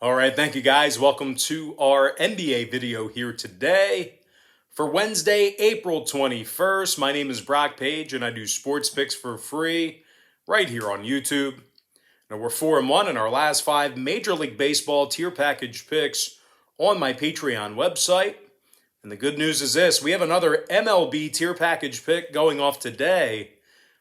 All right, thank you guys. Welcome to our NBA video here today for Wednesday, April 21st. My name is Brock Page and I do sports picks for free right here on YouTube. Now we're 4-1 in our last 5 Major League Baseball tier package picks on my Patreon website. And the good news is this, we have another MLB tier package pick going off today.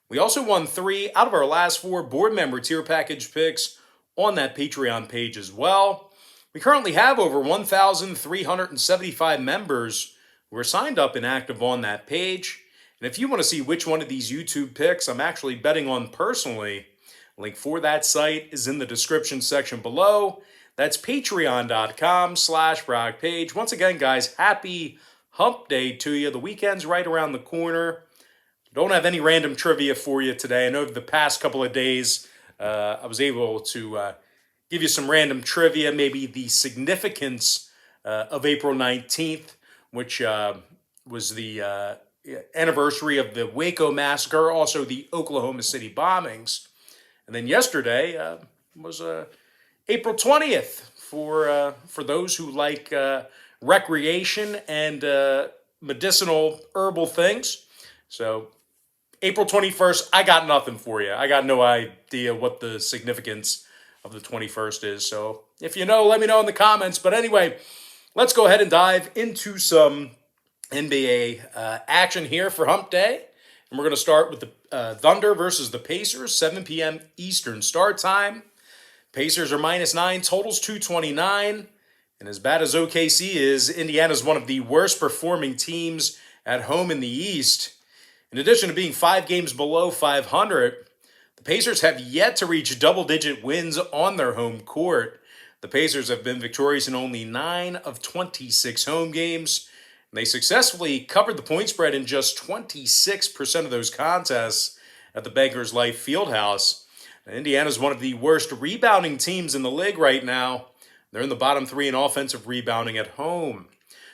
We also won 3 out of our last 4 board member tier package picks on that Patreon page as well. We currently have over 1,375 members who are signed up and active on that page. And if you want to see which one of these YouTube picks I'm actually betting on personally, a link for that site is in the description section below. That's patreon.com/BrockPage. Once again, guys, happy hump day to you. The weekend's right around the corner. Don't have any random trivia for you today. I know the past couple of days I was able to give you some random trivia, maybe the significance of April 19th, which was the anniversary of the Waco massacre, also the Oklahoma City bombings. And then yesterday was April 20th for those who like recreation and medicinal herbal things. So April 21st, I got nothing for you. I got no idea what the significance of the 21st is. So if you know, let me know in the comments. But anyway, let's go ahead and dive into some NBA action here for Hump Day. And we're going to start with the Thunder versus the Pacers, 7 p.m. Eastern start time. Pacers are -9, totals 229. And as bad as OKC is, Indiana's one of the worst performing teams at home in the East. In addition to being 5 games below 500, the Pacers have yet to reach double-digit wins on their home court. The Pacers have been victorious in only 9 of 26 home games. And they successfully covered the point spread in just 26% of those contests at the Bankers Life Fieldhouse. And Indiana's one of the worst rebounding teams in the league right now. They're in the bottom 3 in offensive rebounding at home.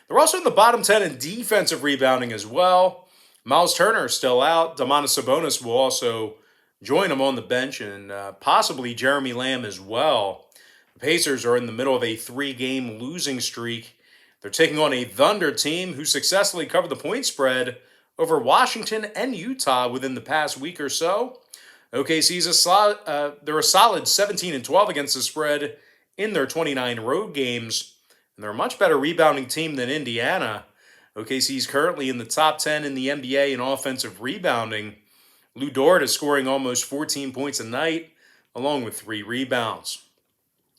They're also in the bottom 10 in defensive rebounding as well. Miles Turner is still out. Domantas Sabonis will also join him on the bench, and possibly Jeremy Lamb as well. The Pacers are in the middle of a 3-game losing streak. They're taking on a Thunder team who successfully covered the point spread over Washington and Utah within the past week or so. OKC's they're a solid 17-12 against the spread in their 29 road games, and they're a much better rebounding team than Indiana. OKC's currently in the top 10 in the NBA in offensive rebounding. Lou Dort is scoring almost 14 points a night, along with 3 rebounds.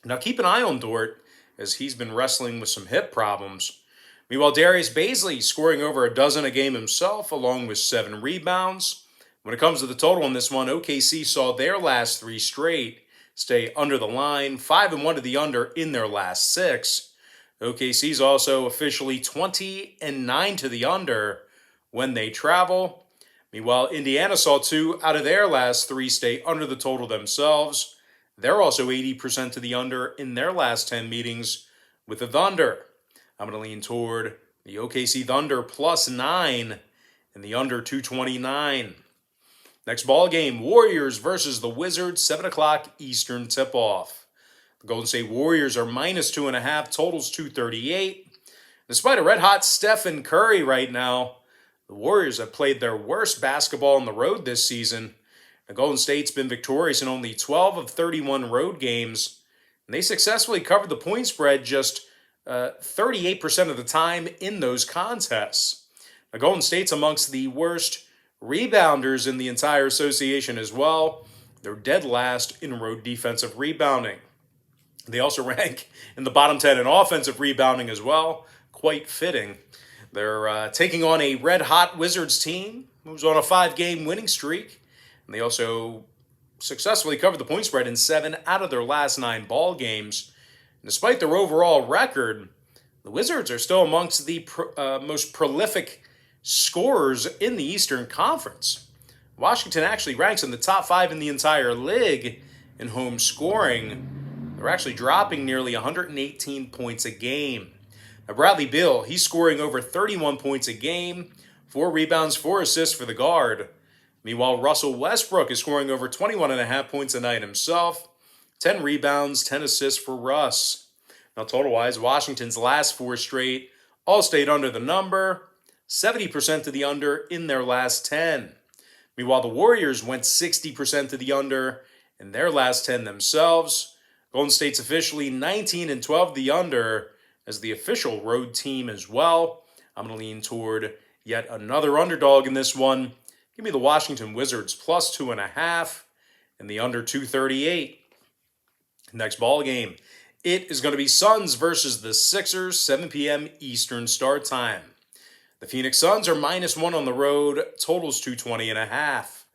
Now keep an eye on Dort, as he's been wrestling with some hip problems. Meanwhile, Darius Bazley scoring over a dozen a game himself, along with 7 rebounds. When it comes to the total on this one, OKC saw their last 3 straight stay under the line, 5-1 to the under in their last 6. OKC's also officially 20-9 to the under when they travel. Meanwhile, Indiana saw 2 out of their last 3 stay under the total themselves. They're also 80% to the under in their last 10 meetings with the Thunder. I'm going to lean toward the OKC Thunder +9 and the under 229. Next ball game, Warriors versus the Wizards, 7 o'clock Eastern tip-off. The Golden State Warriors are -2.5, totals 238. Despite a red-hot Stephen Curry right now, the Warriors have played their worst basketball on the road this season. The Golden State's been victorious in only 12 of 31 road games, and they successfully covered the point spread just 38% of the time in those contests. The Golden State's amongst the worst rebounders in the entire association as well. They're dead last in road defensive rebounding. They also rank in the bottom 10 in offensive rebounding as well. Quite fitting. They're taking on a red-hot Wizards team who's on a 5-game winning streak. And they also successfully covered the point spread in 7 out of their last 9 ball games. And despite their overall record, the Wizards are still amongst the most prolific scorers in the Eastern Conference. Washington actually ranks in the top 5 in the entire league in home scoring. They're actually dropping nearly 118 points a game. Now, Bradley Beal, he's scoring over 31 points a game, 4 rebounds, 4 assists for the guard. Meanwhile, Russell Westbrook is scoring over 21.5 points a night himself, 10 rebounds, 10 assists for Russ. Now, total-wise, Washington's last 4 straight all stayed under the number, 70% to the under in their last 10. Meanwhile, the Warriors went 60% to the under in their last 10 themselves. Golden State's officially 19-12 to the under as the official road team as well. I'm going to lean toward yet another underdog in this one. Give me the Washington Wizards plus 2.5 and the under 238. Next ball game. It is going to be Suns versus the Sixers, 7 p.m. Eastern start time. The Phoenix Suns are -1 on the road, totals 220.5.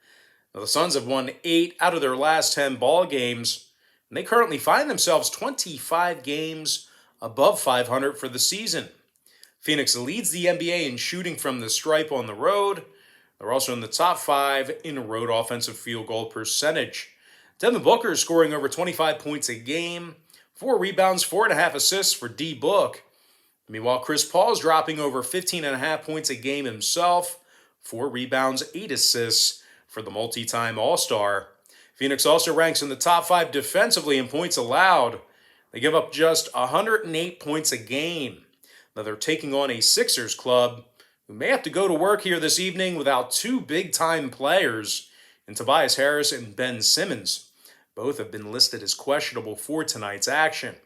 Now the Suns have won 8 out of their last 10 ball games, and they currently find themselves 25 games above 500 for the season. Phoenix leads the NBA in shooting from the stripe on the road. They're also in the top 5 in road offensive field goal percentage. Devin Booker is scoring over 25 points a game, 4 rebounds, 4.5 assists for D-Book. Meanwhile, Chris Paul is dropping over 15.5 points a game himself, 4 rebounds, 8 assists for the multi-time All-Star. Phoenix also ranks in the top 5 defensively in points allowed. They give up just 108 points a game. Now they're taking on a Sixers club who may have to go to work here this evening without 2 big-time players in Tobias Harris and Ben Simmons. Both have been listed as questionable for tonight's action.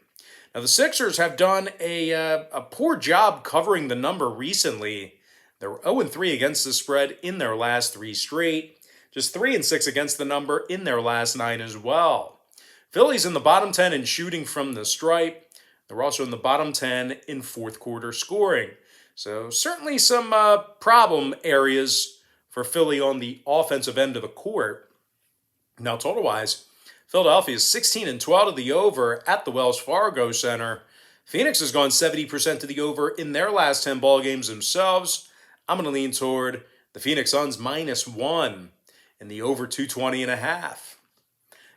Now, the Sixers have done a poor job covering the number recently. They're 0-3 against the spread in their last 3 straight. Just 3-6 against the number in their last 9 as well. Philly's in the bottom 10 in shooting from the stripe. They're also in the bottom 10 in fourth quarter scoring. So certainly some problem areas for Philly on the offensive end of the court. Now, total-wise, Philadelphia is 16-12 to the over at the Wells Fargo Center. Phoenix has gone 70% to the over in their last 10 ball games themselves. I'm going to lean toward the Phoenix Suns -1 in the over 220.5.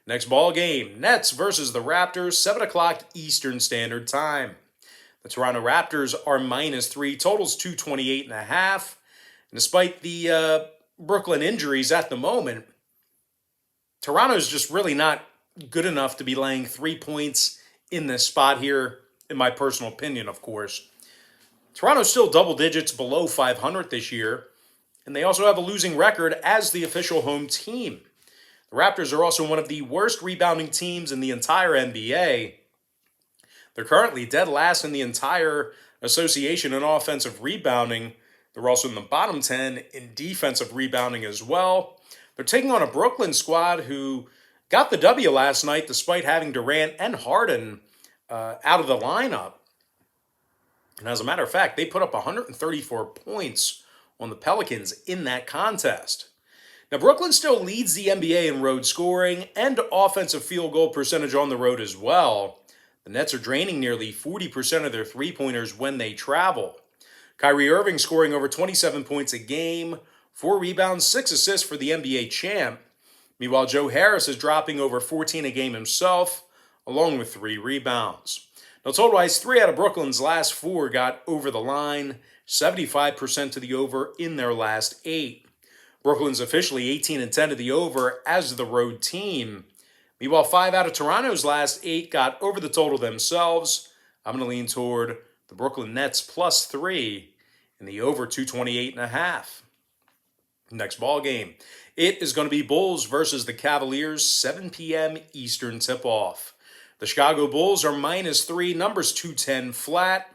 Next ball game, Nets versus the Raptors, 7 o'clock Eastern Standard Time. The Toronto Raptors are -3, totals 228.5. And despite the Brooklyn injuries at the moment, Toronto's just really not good enough to be laying 3 points in this spot here, in my personal opinion, of course. Toronto's still double digits below 500 this year, and they also have a losing record as the official home team. The Raptors are also one of the worst rebounding teams in the entire NBA. They're currently dead last in the entire association in offensive rebounding. They're also in the bottom 10 in defensive rebounding as well. They're taking on a Brooklyn squad who got the W last night despite having Durant and Harden out of the lineup. And as a matter of fact, they put up 134 points on the Pelicans in that contest. Now, Brooklyn still leads the NBA in road scoring and offensive field goal percentage on the road as well. The Nets are draining nearly 40% of their three-pointers when they travel. Kyrie Irving scoring over 27 points a game, 4 rebounds, 6 assists for the NBA champ. Meanwhile, Joe Harris is dropping over 14 a game himself, along with 3 rebounds. Now, total-wise, 3 out of Brooklyn's last 4 got over the line, 75% to the over in their last 8. Brooklyn's officially 18-10 to the over as the road team. Meanwhile, 5 out of Toronto's last 8 got over the total themselves. I'm going to lean toward the Brooklyn Nets +3 in the over 228.5. Next ball game. It is going to be Bulls versus the Cavaliers, 7 p.m. Eastern tip-off. The Chicago Bulls are -3, numbers 210 flat.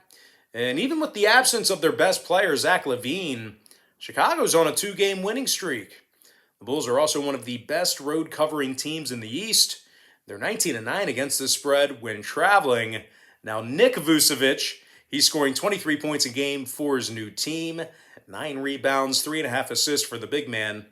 And even with the absence of their best player, Zach LaVine, Chicago's on a 2-game winning streak. The Bulls are also one of the best road covering teams in the East. They're 19-9 against the spread when traveling. Now, Nick Vucevic, he's scoring 23 points a game for his new team. 9 rebounds, 3.5 assists for the big man.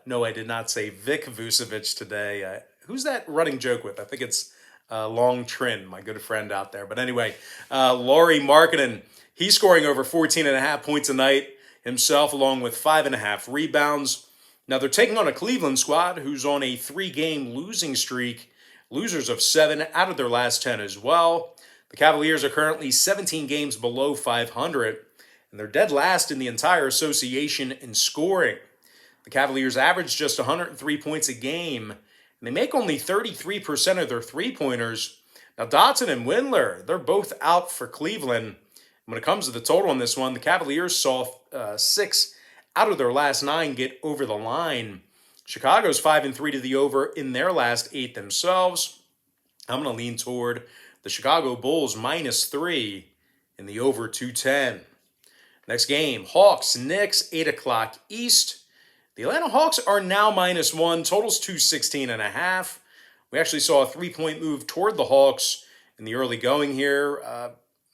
No, I did not say Vic Vucevic today. Who's that running joke with? I think it's Long Trin, my good friend out there. But anyway, Lauri Markkanen, he's scoring over 14.5 points a night himself, along with 5.5 rebounds. Now, they're taking on a Cleveland squad who's on a 3-game losing streak, losers of 7 out of their last 10 as well. The Cavaliers are currently 17 games below 500, and they're dead last in the entire association in scoring. The Cavaliers average just 103 points a game, and they make only 33% of their three-pointers. Now, Dotson and Windler, they're both out for Cleveland. When it comes to the total on this one, the Cavaliers saw 6 out of their last 9 get over the line. Chicago's 5-3 to the over in their last 8 themselves. I'm going to lean toward the Chicago Bulls -3 in the over 210. Next game, Hawks, Knicks, 8 o'clock East. The Atlanta Hawks are now -1, totals 216.5. We actually saw a 3-point move toward the Hawks in the early going here.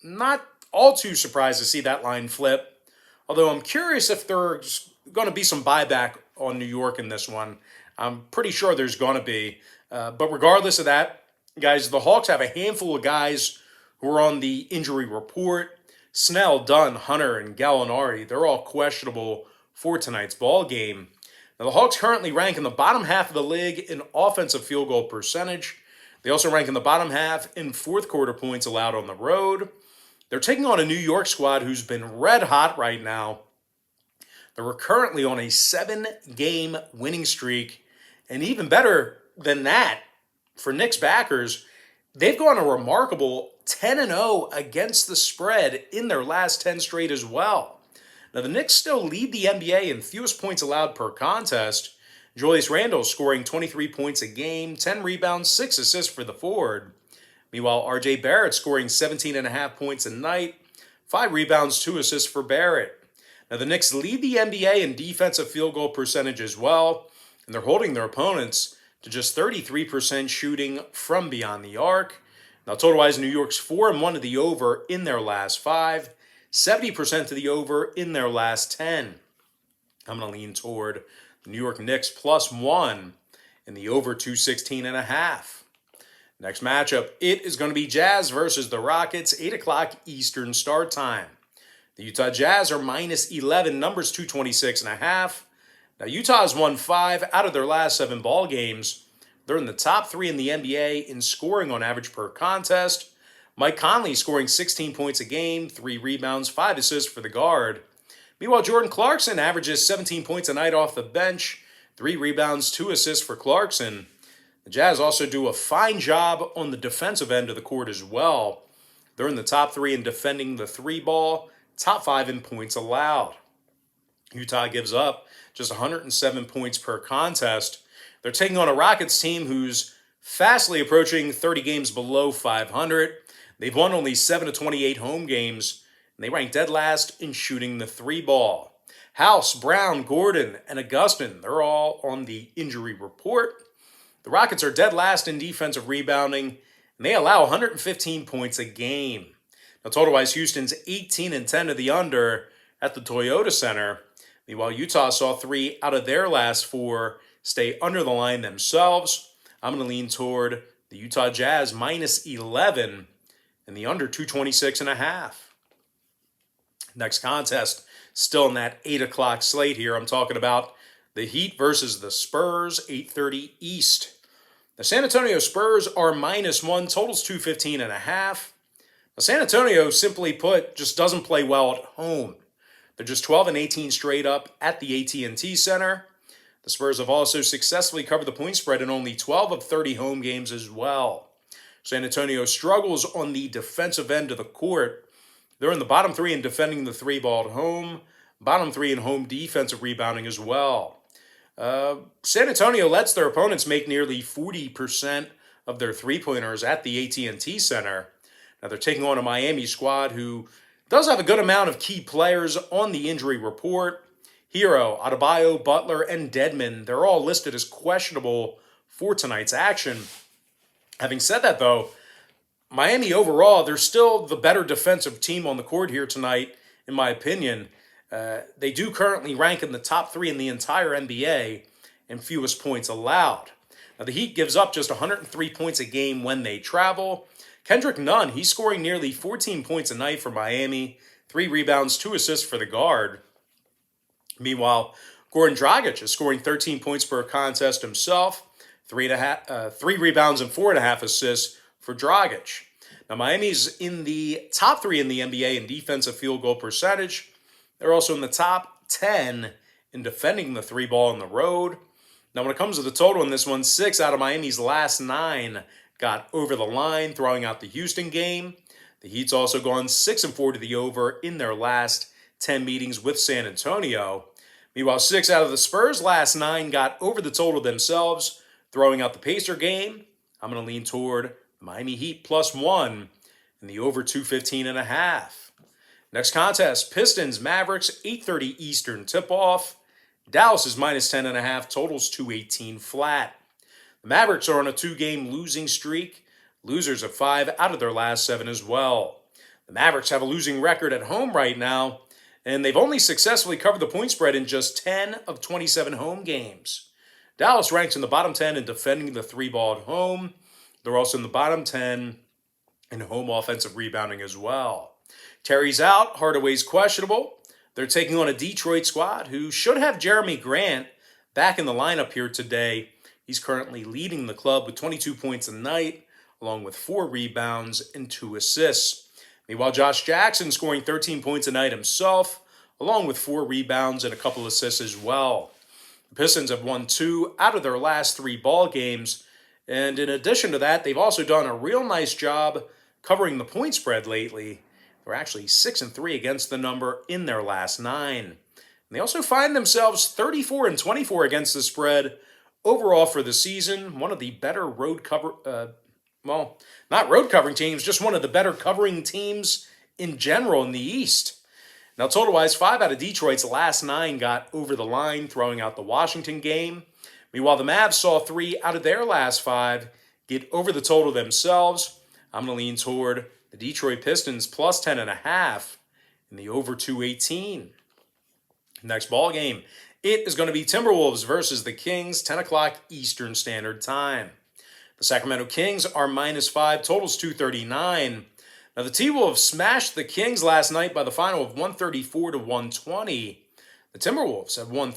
Not all too surprised to see that line flip, although I'm curious if there's going to be some buyback on New York in this one. I'm pretty sure there's going to be. But regardless of that, guys, the Hawks have a handful of guys who are on the injury report. Snell, Dunn, Hunter, and Gallinari, they're all questionable for tonight's ball game. Now, the Hawks currently rank in the bottom half of the league in offensive field goal percentage. They also rank in the bottom half in fourth quarter points allowed on the road. They're taking on a New York squad who's been red hot right now. They're currently on a 7-game winning streak. And even better than that, for Knicks backers, they've gone a remarkable 10-0 against the spread in their last 10 straight as well. Now, the Knicks still lead the NBA in fewest points allowed per contest. Julius Randle scoring 23 points a game, 10 rebounds, 6 assists for the forward. Meanwhile, R.J. Barrett scoring 17.5 points a night, 5 rebounds, 2 assists for Barrett. Now, the Knicks lead the NBA in defensive field goal percentage as well, and they're holding their opponents to just 33% shooting from beyond the arc. Now, total-wise, New York's 4-1 to the over in their last 5, 70% to the over in their last 10. I'm going to lean toward the New York Knicks +1 in the over 216.5. Next matchup, it is going to be Jazz versus the Rockets, 8 o'clock Eastern start time. The Utah Jazz are -11, numbers 226.5. Now, Utah has won 5 out of their last 7 ball games. They're in the top 3 in the NBA in scoring on average per contest. Mike Conley scoring 16 points a game, 3 rebounds, 5 assists for the guard. Meanwhile, Jordan Clarkson averages 17 points a night off the bench, 3 rebounds, 2 assists for Clarkson. The Jazz also do a fine job on the defensive end of the court as well. They're in the top 3 in defending the 3-ball, top 5 in points allowed. Utah gives up just 107 points per contest. They're taking on a Rockets team who's fastly approaching 30 games below 500. They've won only 7 of 28 home games, and they rank dead last in shooting the 3-ball. House, Brown, Gordon, and Augustin, they're all on the injury report. The Rockets are dead last in defensive rebounding, and they allow 115 points a game. Now, total-wise, Houston's 18-10 to the under at the Toyota Center. Meanwhile, Utah saw 3 out of their last 4 stay under the line themselves. I'm going to lean toward the Utah Jazz -11 and the under 226.5. Next contest, still in that 8 o'clock slate here. I'm talking about the Heat versus the Spurs, 8:30 East. The San Antonio Spurs are -1, totals 215.5. Now, San Antonio, simply put, just doesn't play well at home. They're just 12-18 straight up at the AT&T Center. The Spurs have also successfully covered the point spread in only 12 of 30 home games as well. San Antonio struggles on the defensive end of the court. They're in the bottom 3 in defending the 3-ball at home, bottom 3 in home defensive rebounding as well. San Antonio lets their opponents make nearly 40% of their three-pointers at the AT&T Center. Now, they're taking on a Miami squad who does have a good amount of key players on the injury report. Hero, Adebayo, Butler, and Dedmon, they're all listed as questionable for tonight's action. Having said that, though, Miami overall, they're still the better defensive team on the court here tonight, in my opinion. They do currently rank in the top 3 in the entire NBA in fewest points allowed. Now, the Heat gives up just 103 points a game when they travel. Kendrick Nunn, he's scoring nearly 14 points a night for Miami, 3 rebounds, 2 assists for the guard. Meanwhile, Goran Dragic is scoring 13 points per contest himself, 3 rebounds and 4.5 assists for Dragic. Now, Miami's in the top 3 in the NBA in defensive field goal percentage. They're also in the top 10 in defending the 3-ball on the road. Now, when it comes to the total in this one, 6 out of Miami's last 9 got over the line, throwing out the Houston game. The Heat's also gone 6-4 to the over in their last 10 meetings with San Antonio. Meanwhile, 6 out of the Spurs' last 9 got over the total themselves, throwing out the Pacer game. I'm going to lean toward Miami Heat +1 and the over 215.5. Next contest, Pistons, Mavericks, 8:30 Eastern tip-off. Dallas is -10.5, totals 218 flat. The Mavericks are on a 2-game losing streak. Losers of 5 out of their last 7 as well. The Mavericks have a losing record at home right now, and they've only successfully covered the point spread in just 10 of 27 home games. Dallas ranks in the bottom 10 in defending the 3-ball at home. They're also in the bottom 10 in home offensive rebounding as well. Terry's out, Hardaway's questionable. They're taking on a Detroit squad who should have Jeremy Grant back in the lineup here today. He's currently leading the club with 22 points a night, along with 4 rebounds and 2 assists. Meanwhile, Josh Jackson scoring 13 points a night himself, along with 4 rebounds and a couple assists as well. The Pistons have won 2 out of their last 3 ball games, and in addition to that, they've also done a real nice job covering the point spread lately. They're actually 6-3 against the number in their last 9. And they also find themselves 34-24 against the spread overall for the season. One of the better not road covering teams, just one of the better covering teams in general in the East. Now, total-wise, 5 out of Detroit's last 9 got over the line, throwing out the Washington game. Meanwhile, the Mavs saw 3 out of their last 5 get over the total themselves. I'm going to lean toward the Detroit Pistons +10.5 in the over 218. Next ball game, it is going to be Timberwolves versus the Kings, 10 o'clock Eastern Standard Time. The Sacramento Kings are -5, totals 239. Now, the T-Wolves smashed the Kings last night by the final of 134-120. The Timberwolves have won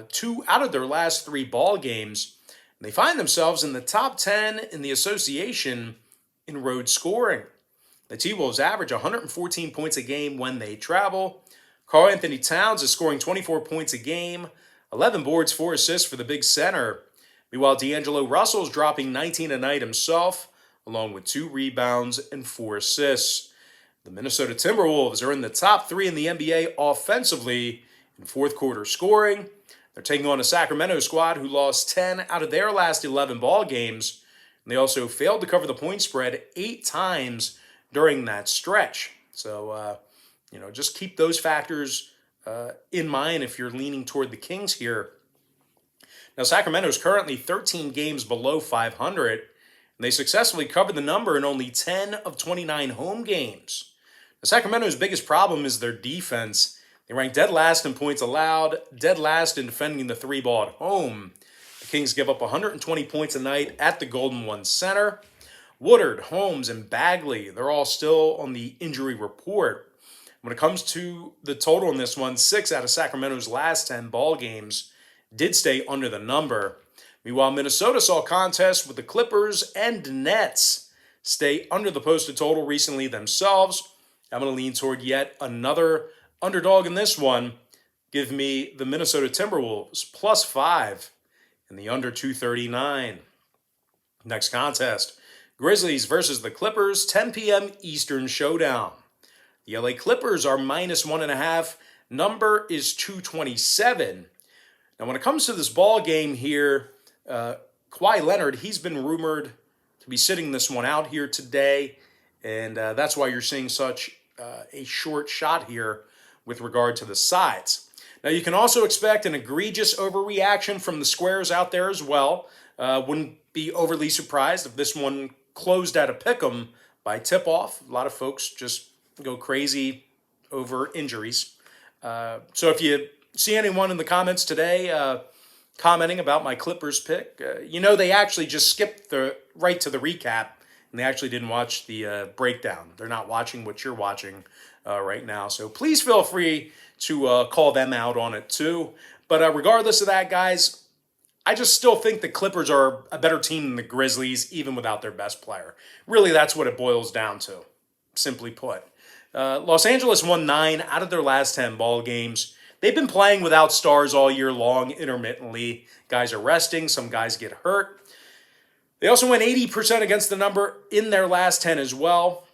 2 out of their last 3 ball games, and they find themselves in the top 10 in the association in road scoring. The T-Wolves average 114 points a game when they travel. Karl Anthony Towns is scoring 24 points a game, 11 boards, 4 assists for the big center. Meanwhile, D'Angelo Russell is dropping 19 a night himself, along with 2 rebounds and 4 assists. The Minnesota Timberwolves are in the top 3 in the NBA offensively in fourth quarter scoring. They're taking on a Sacramento squad who lost 10 out of their last 11 ball games. And they also failed to cover the point spread 8 times during that stretch. So, just keep those factors in mind if you're leaning toward the Kings here. Now, Sacramento is currently 13 games below 500, and they successfully covered the number in only 10 of 29 home games. Now, Sacramento's biggest problem is their defense. They rank dead last in points allowed, dead last in defending the 3-ball at home. The Kings give up 120 points a night at the Golden One Center. Woodard, Holmes, and Bagley, they're all still on the injury report. When it comes to the total in this one, 6 out of Sacramento's last 10 ball games did stay under the number. Meanwhile, Minnesota saw contests with the Clippers and Nets stay under the posted total recently themselves. I'm going to lean toward yet another underdog in this one. Give me the Minnesota Timberwolves +5 in the under 239. Next contest, Grizzlies versus the Clippers, 10 p.m. Eastern showdown. The LA Clippers are -1.5. Number is 227. Now, when it comes to this ball game here, Kawhi Leonard, he's been rumored to be sitting this one out here today, and that's why you're seeing such a short shot here with regard to the sides. Now, you can also expect an egregious overreaction from the squares out there as well. Wouldn't be overly surprised if this one closed at a pick'em by tip-off. A lot of folks just go crazy over injuries. So if you see anyone in the comments today commenting about my Clippers pick, they actually just skipped right to the recap, and they actually didn't watch the breakdown. They're not watching what you're watching right now. So please feel free to call them out on it too. But regardless of that, guys, I just still think the Clippers are a better team than the Grizzlies, even without their best player. Really, that's what it boils down to, simply put. Los Angeles won 9 out of their last 10 ball games. They've been playing without stars all year long, intermittently. Guys are resting. Some guys get hurt. They also went 80% against the number in their last 10 as well.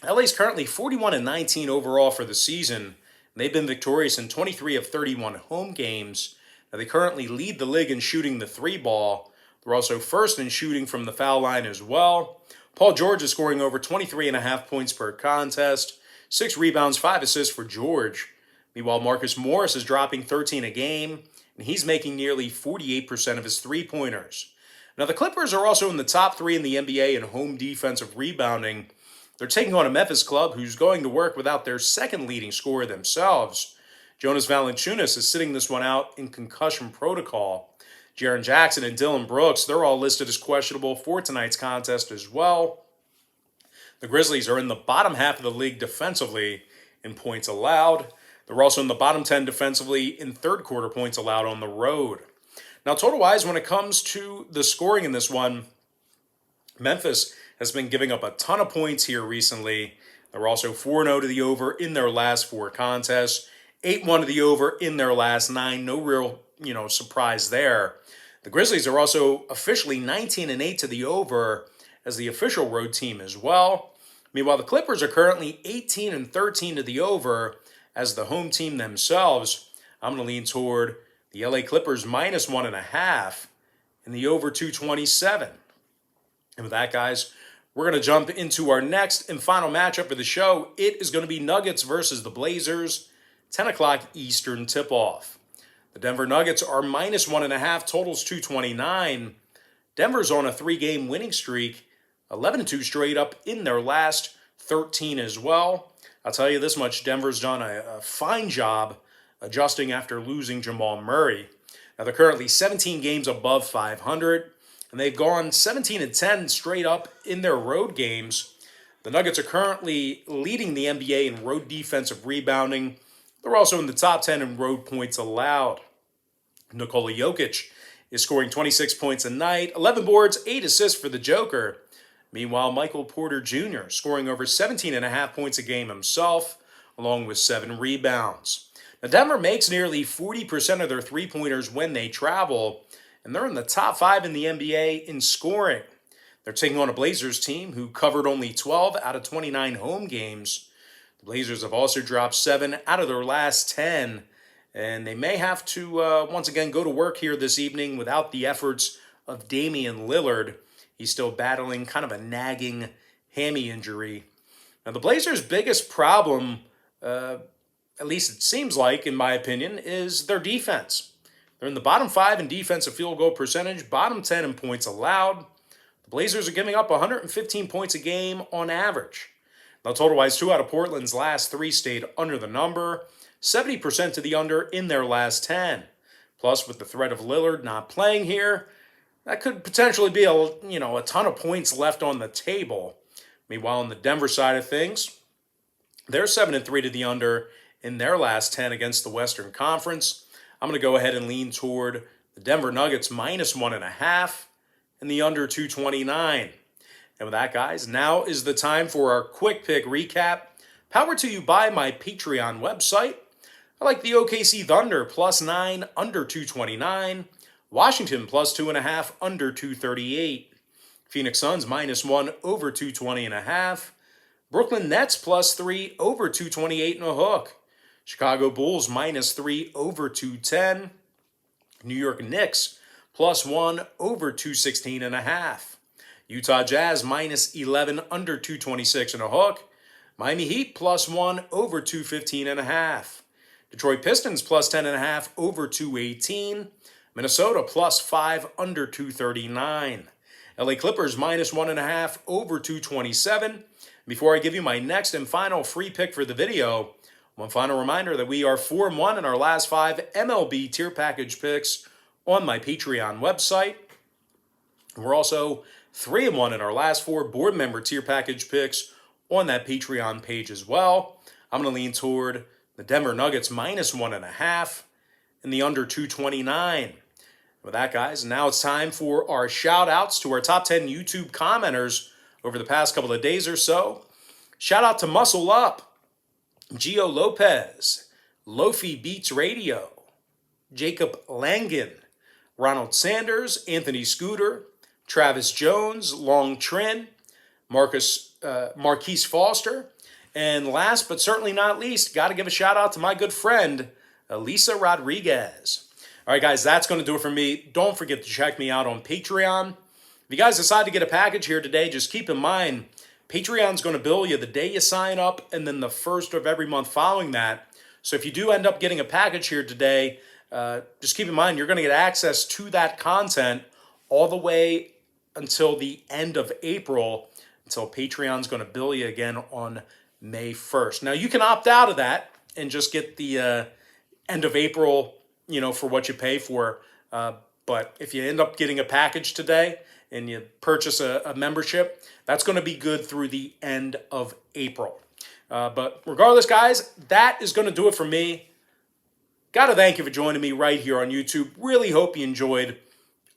LA's currently 41-19 overall for the season. They've been victorious in 23 of 31 home games. Now, they currently lead the league in shooting the three ball. They're also first in shooting from the foul line as well. Paul George is scoring over 23.5 points per contest, 6 rebounds, 5 assists for George. Meanwhile, Marcus Morris is dropping 13 a game, and he's making nearly 48% of his three-pointers. Now, the Clippers are also in the top 3 in the NBA in home defensive rebounding. They're taking on a Memphis club who's going to work without their second leading scorer themselves. Jonas Valanciunas is sitting this one out in concussion protocol. Jaren Jackson and Dylan Brooks, they're all listed as questionable for tonight's contest as well. The Grizzlies are in the bottom half of the league defensively in points allowed. They're also in the bottom 10 defensively in third quarter points allowed on the road. Now, total-wise, when it comes to the scoring in this one, Memphis has been giving up a ton of points here recently. They're also 4-0 to the over in their last 4 contests, 8-1 to the over in their last 9. No real, surprise there. The Grizzlies are also officially 19-8 to the over as the official road team as well. Meanwhile, the Clippers are currently 18-13 to the over as the home team themselves. I'm going to lean toward the LA Clippers minus 1.5 in the over 227. And with that, guys, we're going to jump into our next and final matchup for the show. It is going to be Nuggets versus the Blazers, 10 o'clock Eastern tip-off. The Denver Nuggets are minus 1.5, totals 229. Denver's on a 3-game winning streak, 11-2 straight up in their last 13 as well. I'll tell you this much, Denver's done a fine job adjusting after losing Jamal Murray. Now, they're currently 17 games above 500, and they've gone 17-10 straight up in their road games. The Nuggets are currently leading the NBA in road defensive rebounding. They're also in the top 10 in road points allowed. Nikola Jokic is scoring 26 points a night, 11 boards, 8 assists for the Joker. Meanwhile, Michael Porter Jr. scoring over 17.5 points a game himself, along with 7 rebounds. Now, Denver makes nearly 40% of their three-pointers when they travel, and they're in the top 5 in the NBA in scoring. They're taking on a Blazers team who covered only 12 out of 29 home games. The Blazers have also dropped 7 out of their last 10, and they may have to once again go to work here this evening without the efforts of Damian Lillard. He's still battling kind of a nagging hammy injury. Now, the Blazers' biggest problem, at least it seems like, in my opinion, is their defense. They're in the bottom 5 in defensive field goal percentage, bottom 10 in points allowed. The Blazers are giving up 115 points a game on average. Now, total-wise, 2 out of Portland's last 3 stayed under the number, 70% to the under in their last 10. Plus, with the threat of Lillard not playing here, that could potentially be a ton of points left on the table. Meanwhile, on the Denver side of things, they're 7-3 to the under in their last 10 against the Western Conference. I'm going to go ahead and lean toward the Denver Nuggets minus 1.5 and the under 229. And with that, guys, now is the time for our quick pick recap. Powered to you by my Patreon website. I like the OKC Thunder plus 9 under 229. Washington plus 2.5 under 238. Phoenix Suns minus 1 over 220.5. Brooklyn Nets plus 3 over 228 and a hook. Chicago Bulls minus 3 over 210. New York Knicks plus 1 over 216.5. Utah Jazz minus 11 under 226 and a hook. Miami Heat plus 1 over 215.5. Detroit Pistons plus 10.5 over 218. Minnesota plus 5 under 239. LA Clippers minus 1.5 over 227. Before I give you my next and final free pick for the video, one final reminder that we are 4-1 in our last 5 MLB tier package picks on my Patreon website. We're also 3-1 in our last 4 board member tier package picks on that Patreon page as well. I'm going to lean toward the Denver Nuggets minus 1.5 and the under 229. With that, guys, now it's time for our shout-outs to our top 10 YouTube commenters over the past couple of days or so. Shout out to Muscle Up, Gio Lopez, Lofi Beats Radio, Jacob Langen, Ronald Sanders, Anthony Scooter, Travis Jones, Long Trin, Marquise Foster, and last but certainly not least, got to give a shout out to my good friend, Elisa Rodriguez. All right, guys, that's going to do it for me. Don't forget to check me out on Patreon. If you guys decide to get a package here today, just keep in mind, Patreon's going to bill you the day you sign up and then the first of every month following that. So if you do end up getting a package here today, just keep in mind you're going to get access to that content all the way until the end of April, until Patreon's going to bill you again on May 1st. Now, you can opt out of that and just get the end of April, for what you pay for. But if you end up getting a package today and you purchase a membership, that's going to be good through the end of April. But regardless, guys, that is going to do it for me. Got to thank you for joining me right here on YouTube. Really hope you enjoyed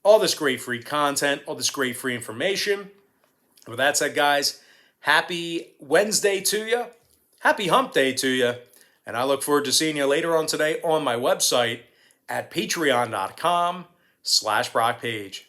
all this great free content, all this great free information. With that said, guys, happy Wednesday to you. Happy hump day to you. And I look forward to seeing you later on today on my website at patreon.com/BrockPage.